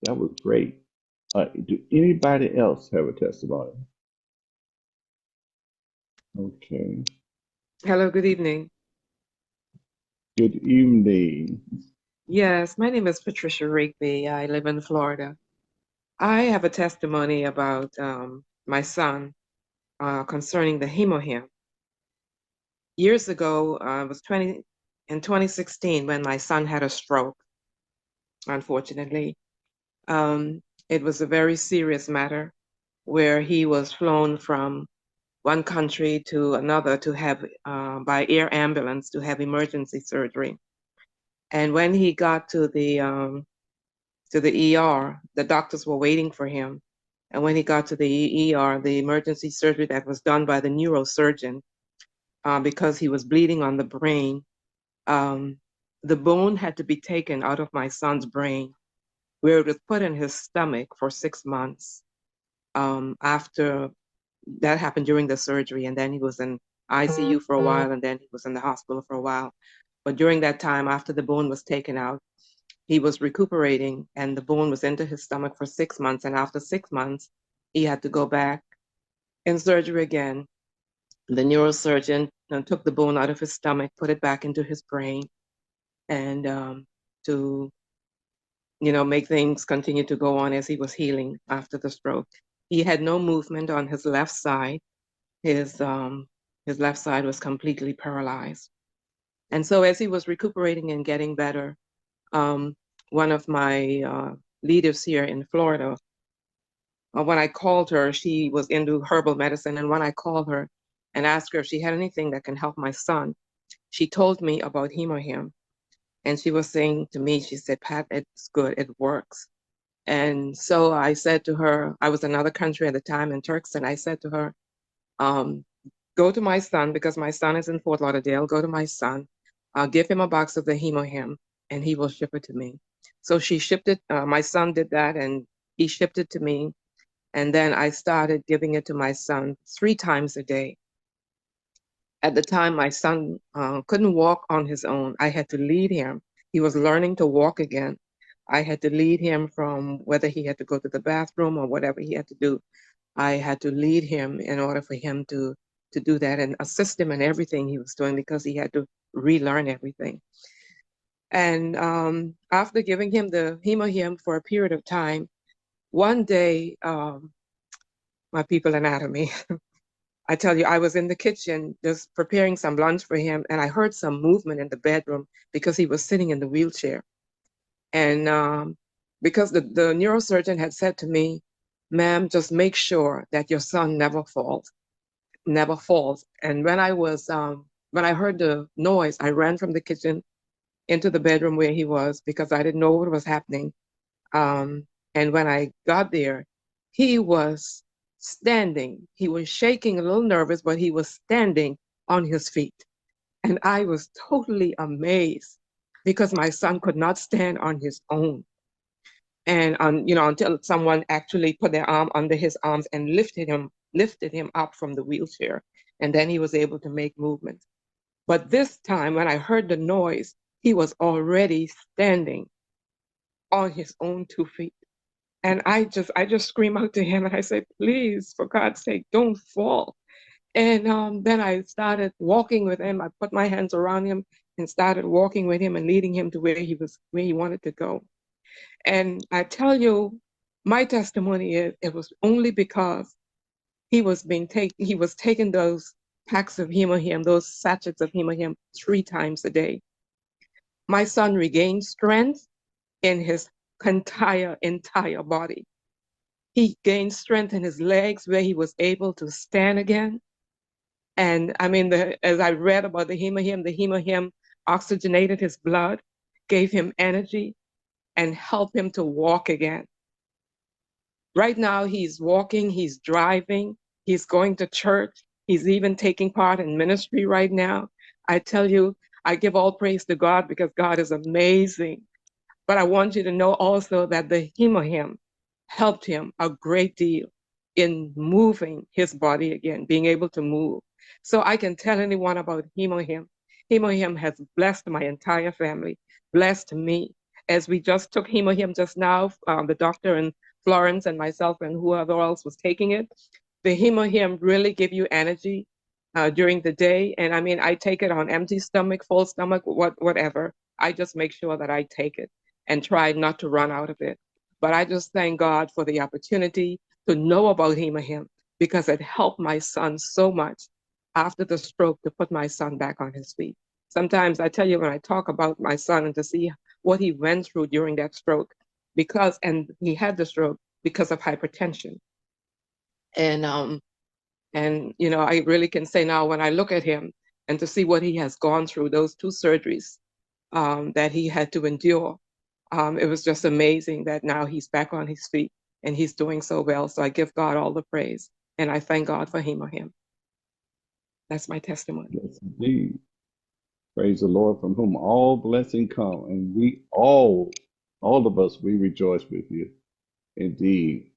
That was great. Do anybody else have a testimony? Okay. Hello, good evening. Good evening. Yes, my name is Patricia Rigby. I live in Florida. I have a testimony about my son concerning the hemohim. Years ago, it was 2016 when my son had a stroke, unfortunately. It was a very serious matter where he was flown from one country to another to have, by air ambulance, to have emergency surgery. And when he got to the ER. The doctors were waiting for him. And when he got to the ER, the emergency surgery that was done by the neurosurgeon, because he was bleeding on the brain, um, the bone had to be taken out of my son's brain, where it was put in his stomach for 6 months. After that happened during the surgery, and then he was in ICU for a while, and then he was in the hospital for a while. But during that time, after the bone was taken out, he was recuperating and the bone was into his stomach for 6 months. And after 6 months, he had to go back in surgery again. The neurosurgeon took the bone out of his stomach, put it back into his brain, and to make things continue to go on as he was healing after the stroke. He had no movement on his left side. His left side was completely paralyzed. And so as he was recuperating and getting better, um, one of my leaders here in Florida, when I called her, she was into herbal medicine. And when I called her and asked her if she had anything that can help my son, she told me about Hemohim. And she was saying to me, she said, Pat, it's good, it works. And so I said to her, I was in another country at the time in Turkson. I said to her, um, go to my son, because my son is in Fort Lauderdale, go to my son, give him a box of the Hemohim, and he will ship it to me. So she shipped it, my son did that, and he shipped it to me. And then I started giving it to my son 3 times a day. At the time, my son couldn't walk on his own. I had to lead him. He was learning to walk again. I had to lead him from whether he had to go to the bathroom or whatever he had to do. I had to lead him in order for him to do that and assist him in everything he was doing, because he had to relearn everything. And after giving him the hemohim for a period of time, one day, my people anatomy, I tell you, I was in the kitchen just preparing some lunch for him, and I heard some movement in the bedroom because he was sitting in the wheelchair. And because the neurosurgeon had said to me, ma'am, just make sure that your son never falls, never falls. And when I heard the noise, I ran from the kitchen into the bedroom where he was, because I didn't know what was happening. And when I got there, he was standing. He was shaking, a little nervous, but he was standing on his feet. And I was totally amazed, because my son could not stand on his own. And until someone actually put their arm under his arms and lifted him up from the wheelchair. And then he was able to make movements. But this time, when I heard the noise, he was already standing on his own 2 feet. And I just scream out to him and I say, please, for God's sake, don't fall. And then I started walking with him. I put my hands around him and started walking with him and leading him to where he wanted to go. And I tell you, my testimony is it was only because he was taking those packs of hemohim, those sachets of hemohim 3 times a day. My son regained strength in his entire body. He gained strength in his legs where he was able to stand again. And I mean, as I read about the hemohim oxygenated his blood, gave him energy, and helped him to walk again. Right now, he's walking, he's driving, he's going to church, he's even taking part in ministry right now. I tell you, I give all praise to God, because God is amazing. But I want you to know also that the hemohim helped him a great deal in moving his body again, being able to move. So I can tell anyone about hemohim. Hemohim has blessed my entire family, blessed me. as we just took Hemohim just now, the doctor in Florence and myself and whoever else was taking it, the Hemohim really give you energy during the day. And I mean, I take it on empty stomach, full stomach, whatever. I just make sure that I take it and try not to run out of it. But I just thank God for the opportunity to know about Hemohim because it helped my son so much after the stroke to put my son back on his feet. Sometimes I tell you when I talk about my son and to see what he went through during that stroke, and he had the stroke because of hypertension. And you know, I really can say now when I look at him and to see what he has gone through, those two surgeries that he had to endure, it was just amazing that now he's back on his feet and he's doing so well. So I give God all the praise and I thank God for him. That's my testimony. Yes, indeed. Praise the Lord, from whom all blessing come. And we all of us, we rejoice with you. Indeed.